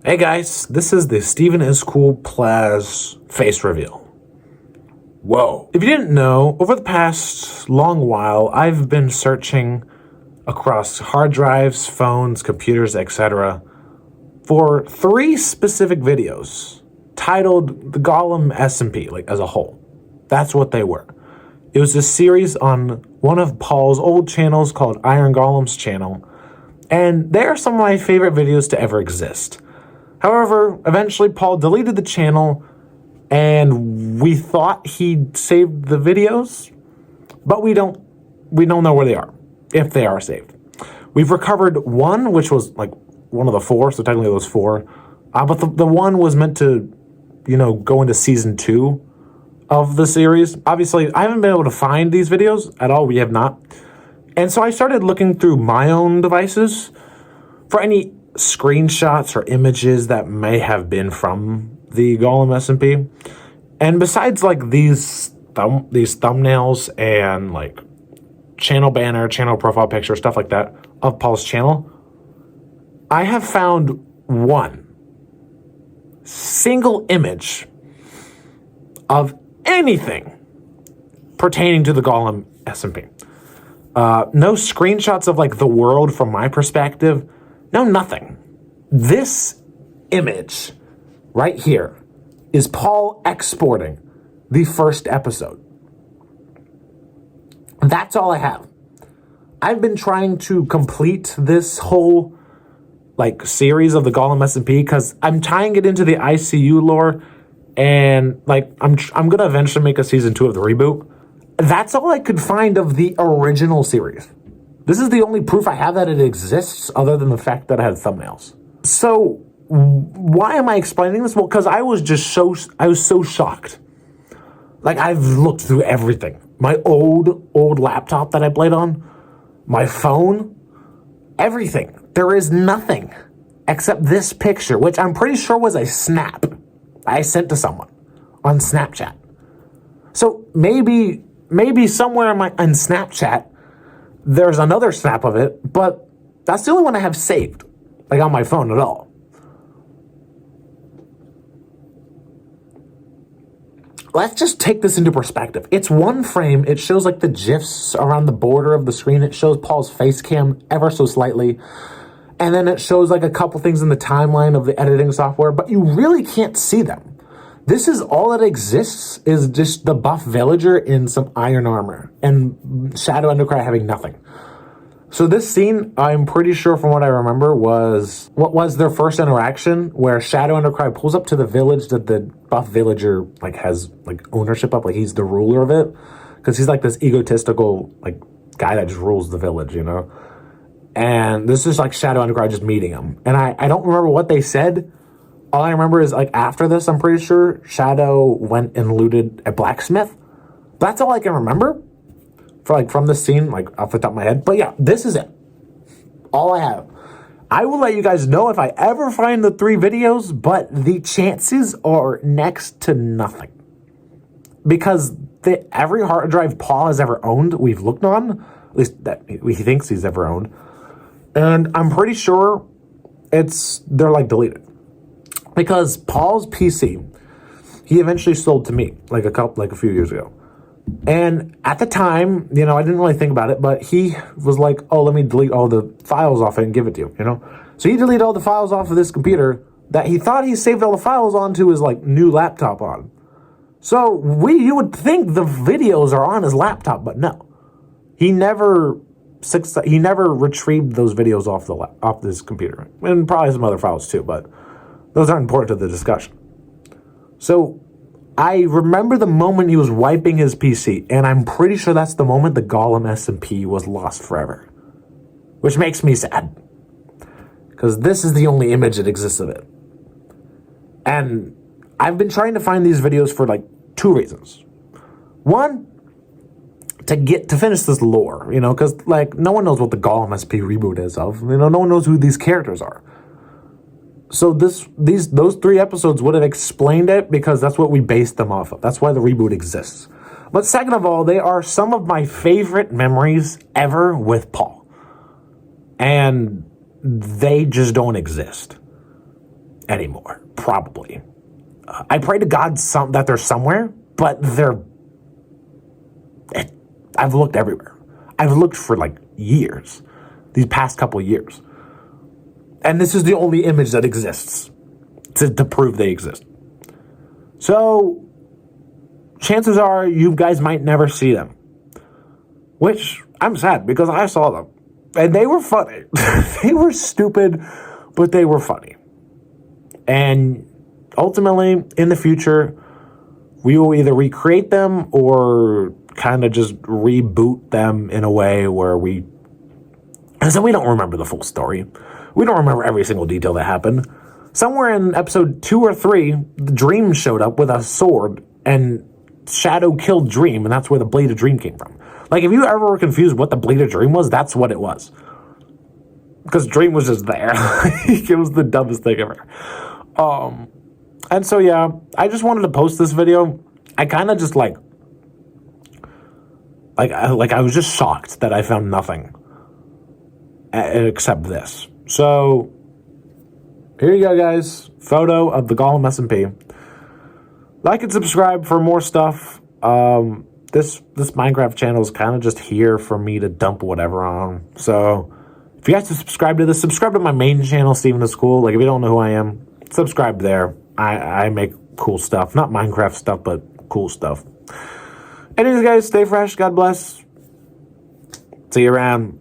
Hey guys, this is the Steven is Cool Plaz face reveal. Whoa. If you didn't know, over the past long while, I've been searching across hard drives, phones, computers, etc. for 3 specific videos titled the Golem SMP, like as a whole. That's what they were. It was a series on one of Paul's old channels called Iron Golem's channel, and they are some of my favorite videos to ever exist. However, eventually Paul deleted the channel, and we thought he'd saved the videos, but we don't know where they are, if they are saved. We've recovered one, which was like one of the 4, so technically those 4. But the one was meant to, go into season 2 of the series. Obviously, I haven't been able to find these videos at all. We have not. And so I started looking through my own devices for any screenshots or images that may have been from the Golem SMP. And besides like these thumbnails and like channel banner, channel profile picture, stuff like that of Paul's channel, I have found one single image of anything pertaining to the Golem SMP. No screenshots of like the world from my perspective. No, nothing. This image right here is Paul exporting the first episode. That's all I have. I've been trying to complete this whole like series of the Golem SMP because I'm tying it into the ICU lore, and like I'm gonna eventually make a season 2 of the reboot. That's all I could find of the original series. This is the only proof I have that it exists, other than the fact that it had thumbnails. So why am I explaining this? Well, because I was so shocked. Like, I've looked through everything. My old laptop that I played on, my phone, everything. There is nothing except this picture, which I'm pretty sure was a snap I sent to someone on Snapchat. So maybe somewhere on Snapchat, there's another snap of it, but that's the only one I have saved, like on my phone at all. Let's just take this into perspective. It's one frame. It shows like the GIFs around the border of the screen. It shows Paul's face cam ever so slightly. And then it shows like a couple things in the timeline of the editing software, but you really can't see them. This is all that exists, is just the buff villager in some iron armor and Shadow Undercry having nothing. So this scene, I'm pretty sure from what I remember, was their first interaction, where Shadow Undercry pulls up to the village that the buff villager like has like ownership of, like he's the ruler of it, because he's like this egotistical like guy that just rules the village, And this is like Shadow Undercry just meeting him. And I don't remember what they said. All I remember is, like, after this, I'm pretty sure Shadow went and looted a blacksmith. That's all I can remember from this scene, like, off the top of my head. But yeah, this is it. All I have. I will let you guys know if I ever find the 3 videos, but the chances are next to nothing. Because every hard drive Paul has ever owned, we've looked on, at least that he thinks he's ever owned, and I'm pretty sure they're, like, deleted. Because Paul's PC, he eventually sold to me like a few years ago. And at the time, I didn't really think about it, but he was like, oh, let me delete all the files off it and give it to you, So he deleted all the files off of this computer that he thought he saved all the files onto his like new laptop on. So you would think the videos are on his laptop, but no. He never retrieved those videos off this computer. And probably some other files too, but those aren't important to the discussion. So I remember the moment he was wiping his PC, and I'm pretty sure that's the moment the Golem SMP was lost forever. Which makes me sad. Because this is the only image that exists of it. And I've been trying to find these videos for like 2 reasons. One, to finish this lore, because like no one knows what the Golem SP reboot is of. No one knows who these characters are. So those 3 episodes would have explained it, because that's what we based them off of. That's why the reboot exists. But second of all, they are some of my favorite memories ever with Paul. And they just don't exist. anymore, probably. I pray to God that they're somewhere, but I've looked everywhere. I've looked for like years, these past couple years. And this is the only image that exists to prove they exist. So, chances are you guys might never see them. Which, I'm sad because I saw them. And they were funny. They were stupid, but they were funny. And ultimately, in the future, we will either recreate them or kind of just reboot them in a way where we don't remember the full story. We don't remember every single detail that happened. Somewhere in episode 2 or 3, Dream showed up with a sword and Shadow killed Dream, and that's where the Blade of Dream came from. Like, if you ever were confused what the Blade of Dream was, that's what it was. Because Dream was just there. It was the dumbest thing ever. And so, yeah, I just wanted to post this video. I kind of just, I was just shocked that I found nothing except this. So, here you go, guys. Photo of the Golem SMP. Like and subscribe for more stuff. This Minecraft channel is kind of just here for me to dump whatever on. So, if you guys subscribe to this, subscribe to my main channel, Steven is Cool. Like, if you don't know who I am, subscribe there. I make cool stuff. Not Minecraft stuff, but cool stuff. Anyways, guys, stay fresh. God bless. See you around.